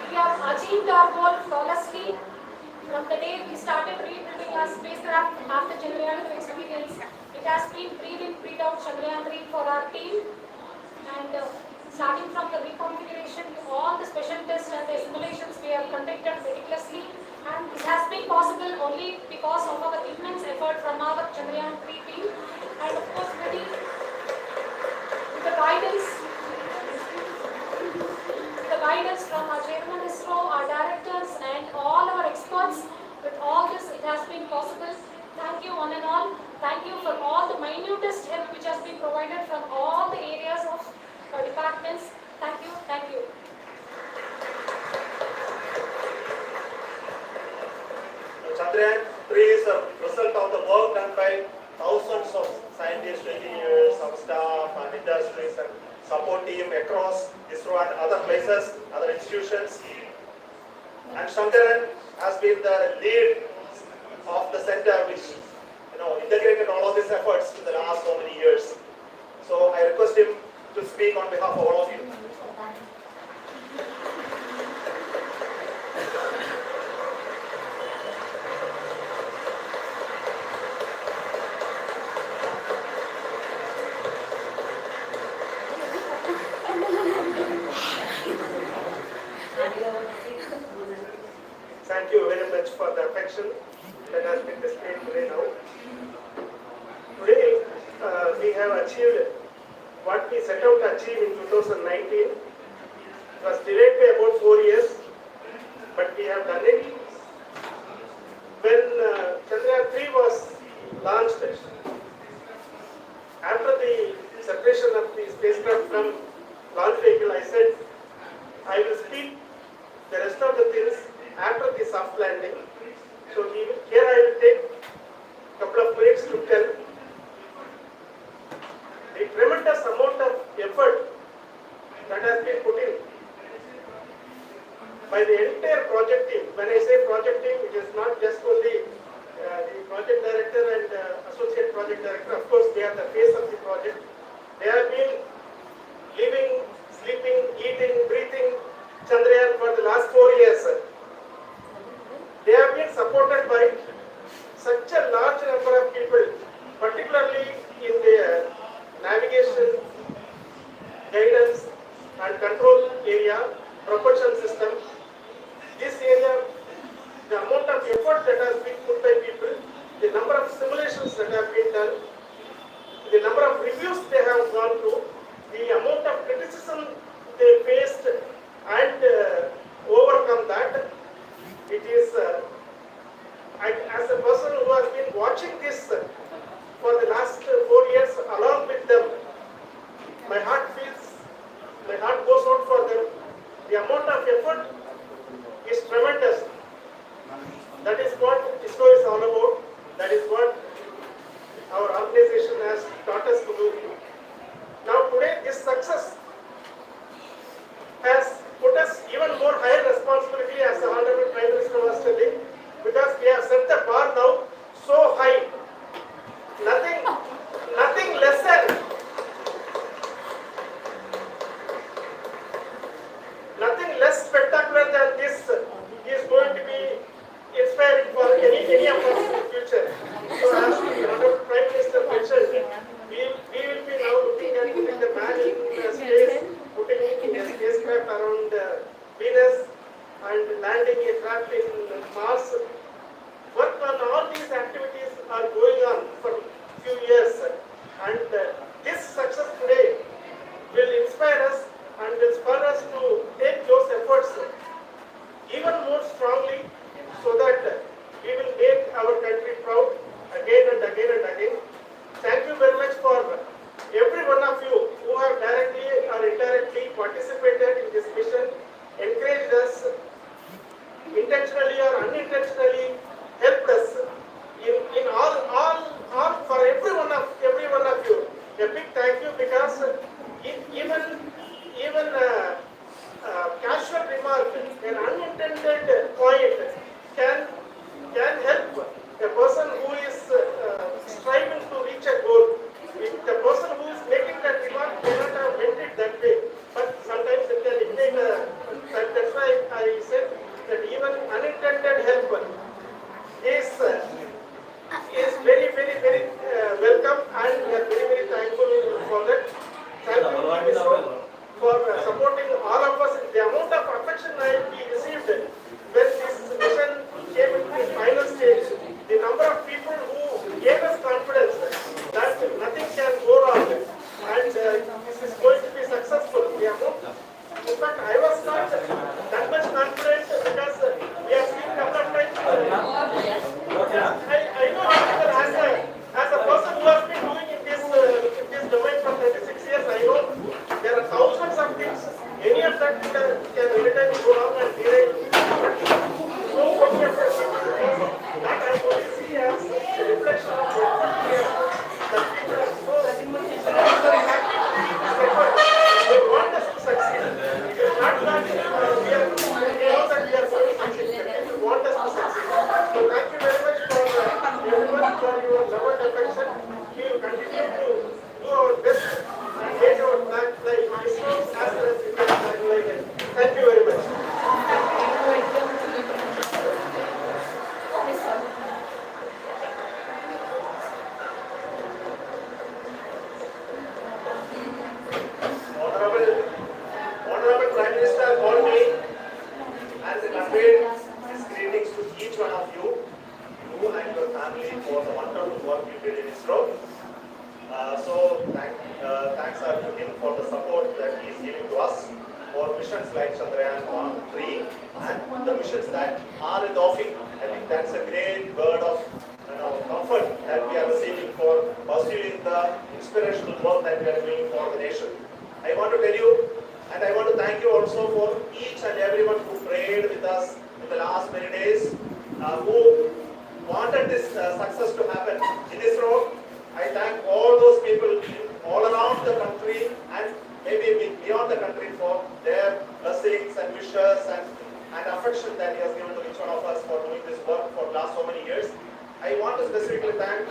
We have achieved our goal flawlessly from the day we started rebuilding our spacecraft after Chandrayaan 2 experience. It has been breathe in, breathe out Chandrayaan 3 for our team, and starting from the reconfiguration to all the special tests and the simulations we have conducted meticulously, and this has been possible only because of our immense effort from our Chandrayaan 3 team, and of course with the guidance from our chairman ISRO, our directors and all our experts. With all this, it has been possible. Thank you one and all. Thank you for all the minutest help which has been provided from all the areas of departments. Thank you. Thank you. Chandrayaan 3 is a result of the work done by thousands of scientists, engineers, some staff and industries and support team across ISRO and other places, other institutions. And Chandrayaan has been the lead of the center which integrated all of these efforts in the last so many years. So I request him to speak on behalf of all of you. Thank you very much for the affection that has been displayed today now. Today we have achieved what we set out to achieve in 2019. It was delayed by about 4 years, but we have done it. When Chandrayaan 3 was launched, after the separation of the spacecraft from launch vehicle, I said I will speak the rest of the things after the soft landing. So here I will take a couple of minutes to tell the tremendous amount of effort that has been put in by the entire project team. When I say project team, it is not just only the project director and associate project director. Of course, they are the face of the project. They have been living, sleeping, eating, breathing Chandrayaan for the last 4 years. They have been supported by such a large number of people, particularly in the navigation, guidance and control area, propulsion system. This area, the amount of effort that has been put by people, the number of simulations that have been done, the number of reviews they have gone through, the amount of criticism they faced and overcome that. It is, as a person who has been watching this for the last 4 years along with them, my heart goes out for them. The amount of effort is tremendous. That is what ISRO is all about. That is what our organization has taught us to do. Now today this success has put us even more higher responsibility, as the Honorable Prime Minister was telling, because we have set the bar now so high. Nothing less than nothing less spectacular than this is going to be inspiring for any of us in the future. So as the Honorable Prime Minister mentioned, we will be now looking at putting the man in space missions like Chandrayaan 1, 3, and the missions that are in the offing. I think that's a great word of comfort that we are receiving for pursuing the inspirational work that we are doing for the nation. I want to tell you, and I want to thank you also for each and everyone who prayed with us in the last many days, who wanted this success to happen in this road. I thank all those people all around the country and maybe beyond the country for their blessings and wishes and affection that He has given to each one of us for doing this work for the last so many years. I want to specifically thank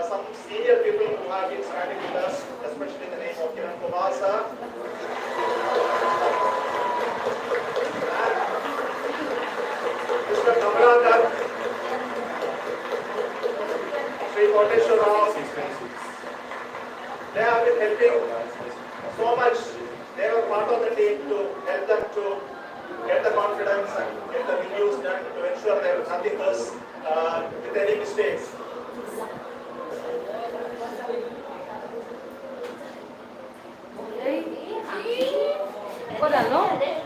some senior people who have been standing with us, especially in the name of Kiran Kumar sir. Mr. Golaghat, Sri Koteshwar Rao. They have been helping so much. They were part of the team to help them to get the confidence and get the reviews done to ensure there is nothing else with any mistakes. Hola, ¿no?